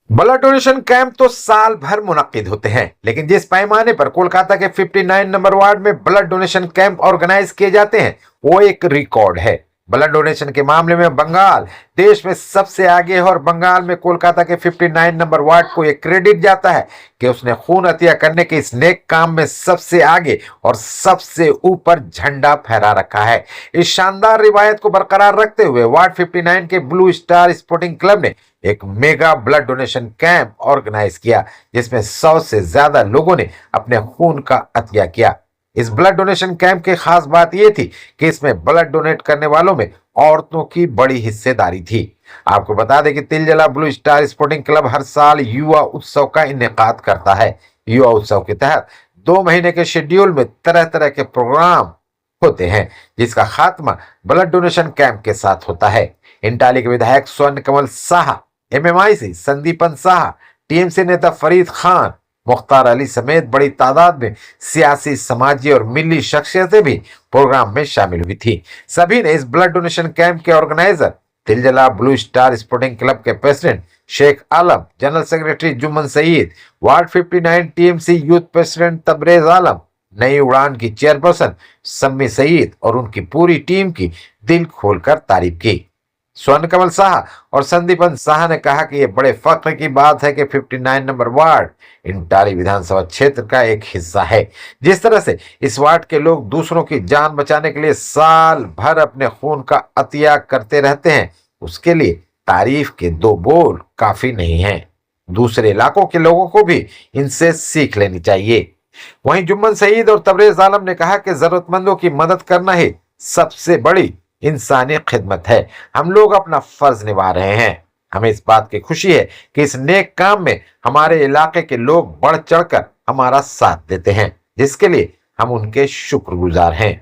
Blood donation camp तो साल भर मुनक्किद होते हैं, लेकिन जिस पैमाने पर कोलकाता के 59 नंबर वार्ड में ब्लड डोनेशन कैंप ऑर्गेनाइज किए जाते हैं वो एक रिकॉर्ड है। ब्लड डोनेशन के मामले में बंगाल देश में सबसे आगे है और बंगाल में कोलकाता के 59 नंबर वार्ड को यह क्रेडिट जाता है कि उसने खून अतिया करने के इस नेक काम में सबसे आगे और सबसे ऊपर झंडा फहरा रखा है। इस शानदार रिवायत को बरकरार रखते हुए वार्ड 59 के ब्लू स्टार स्पोर्टिंग क्लब ने एक mega blood donation camp organise किया, जिसमें 100 से ज्यादा लोगों ने अपने खून का अतिया किया। इस ब्लड डोनेशन कैंप की खास बात यह थी कि इसमें ब्लड डोनेट करने वालों में औरतों की बड़ी हिस्सेदारी थी। आपको बता दें कि Tiljala blue star sporting club हर साल युवा उत्सव का इनेकाद करता है। युवा उत्सव के तहत 2 महीने के शेड्यूल में तरह तरह के प्रोग्राम होते हैं, जिसका खात्मा ब्लड डोनेशन कैंप के साथ होता है। इंटाली के विधायक स्वर्ण कमल शाह, MMIC संदीपन शाह, TMC नेता फरीद खान, मुख्तार अली समेत बड़ी तादाद में सियासी, समाजी और मिली शख्सियतें भी प्रोग्राम में शामिल हुई थी। सभी ने इस ब्लड डोनेशन कैंप के organiser Tiljala blue star sporting club के president Sheikh Alam, general secretary Jumman Saeed, ward 59 TMC youth president Tabrez Alam, Nai Udaan की चेयरपर्सन सम्मी सईद और उनकी पूरी टीम की दिल खोलकर तारीफ की। स्वर्ण कमल शाह और संदीपन शाह ने कहा कि यह बड़े फख्र की बात है कि 59 नंबर वार्ड इंटारी विधानसभा क्षेत्र का एक हिस्सा है। जिस तरह से इस वार्ड के लोग दूसरों की जान बचाने के लिए साल भर अपने खून का अतिया करते रहते हैं, उसके लिए तारीफ के 2 बोल काफी नहीं हैं। दूसरे इलाकों के लोगों को भी इनसे सीख लेनी चाहिए। वहीं जुम्मन सईद और तबरेज आलम ने कहा कि जरूरतमंदों की मदद करना ही सबसे बड़ी इंसानी खिदमत है। हम लोग अपना फर्ज निभा रहे हैं। हमें इस बात की खुशी है कि इस नेक काम में हमारे इलाके के लोग बढ़ चढ़कर हमारा साथ देते हैं, जिसके लिए हम उनके शुक्रगुजार हैं।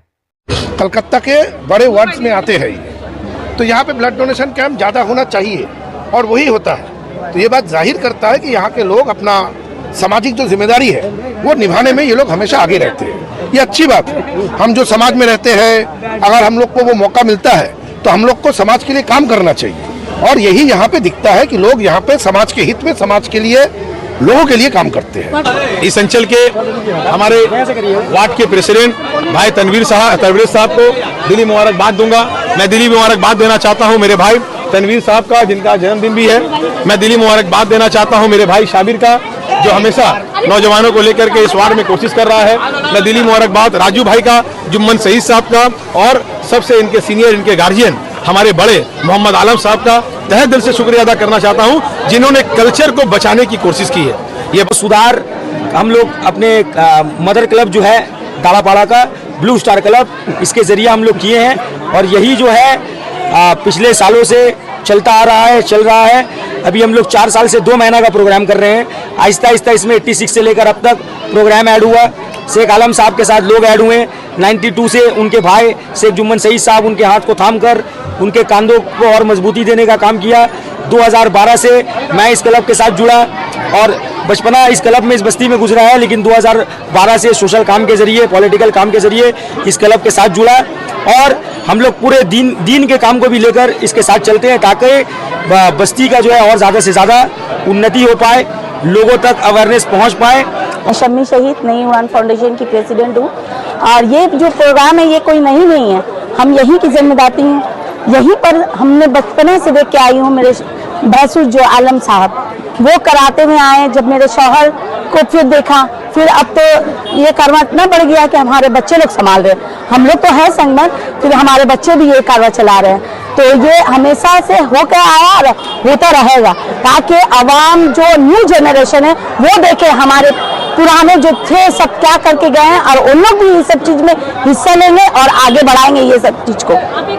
कलकत्ता के बड़े वार्ड्स में आते हैं, तो यहाँ पे ब्लड डोनेशन कैंप ज़्यादा होना चाहिए और वही होता है। तो ये बात जाहिर करता है कि यहाँ के लोग अपना सामाजिक जो जिम्मेदारी है वो निभाने में ये लोग हमेशा आगे रहते हैं। ये अच्छी बात है। हम जो समाज में रहते हैं, अगर हम लोग को वो मौका मिलता है तो हम लोग को समाज के लिए काम करना चाहिए, और यही यहाँ पे दिखता है कि लोग यहाँ पे समाज के हित में, समाज के लिए, लोगों के लिए काम करते हैं। इस अंचल के हमारे वार्ड के प्रेसिडेंट भाई तनवीर साहब को दिली मुबारकबाद दूंगा। मैं दिली मुबारकबाद देना चाहता हूँ मेरे भाई तनवीर साहब का, जिनका जन्मदिन भी है। मैं दिली मुबारकबाद देना चाहता हूँ मेरे भाई शाबिर का, जो हमेशा नौजवानों को लेकर के इस वार्ड में कोशिश कर रहा है। मैं दिली मुबारकबाद राजू भाई का, जुम्मन सईद साहब का, और सबसे इनके सीनियर, इनके गार्जियन हमारे बड़े मोहम्मद आलम साहब का तहे दिल से शुक्रिया अदा करना चाहता हूं, जिन्होंने कल्चर को बचाने की कोशिश की है। ये सुधार हम लोग अपने मदर क्लब जो है दाड़ापाड़ा का ब्लू स्टार क्लब, इसके जरिए हम लोग किए हैं, और यही जो है पिछले सालों से चल रहा है। अभी हम लोग 4 साल से 2 महीना का प्रोग्राम कर रहे हैं। आहिस्ता आहिस्ता इसमें 86 से लेकर अब तक प्रोग्राम ऐड हुआ। शेख आलम साहब के साथ लोग ऐड हुए। 92 से उनके भाई शेख जुम्मन सईद साहब उनके हाथ को थामकर उनके कंधों को और मजबूती देने का काम किया। 2012 से मैं इस क्लब के साथ जुड़ा और बचपना इस क्लब में, इस बस्ती में गुजरा है, लेकिन 2012 से सोशल काम के जरिए, पॉलिटिकल काम के जरिए इस क्लब के साथ जुड़ा, और हम लोग पूरे दीन के काम को भी लेकर इसके साथ चलते हैं, ताकि बस्ती का जो है और ज़्यादा से ज़्यादा उन्नति हो पाए, लोगों तक अवेयरनेस पहुंच पाए। शम्मी शहीद नई उड़ान फाउंडेशन की प्रेसिडेंट हूँ, और ये जो प्रोग्राम है ये कोई नहीं है, हम यहीं की जिम्मेदारी हैं। यहीं पर हमने बचपने से देख के आई हूँ। मेरे भैंसुर जो आलम साहब वो कराते हुए आए, जब मेरे शौहर को फिर देखा, फिर अब तो ये कारवां इतना बढ़ गया कि हमारे बच्चे लोग संभाल रहे हैं। हम लोग तो है संगमत, फिर हमारे बच्चे भी ये कारवां चला रहे हैं। तो ये हमेशा से होकर आया और होता रहेगा, ताकि आवाम जो न्यू जनरेशन है वो देखे हमारे पुराने जो थे सब क्या करके गए हैं, और उन लोग भी ये सब चीज में हिस्सा लेंगे और आगे बढ़ाएंगे ये सब चीज को।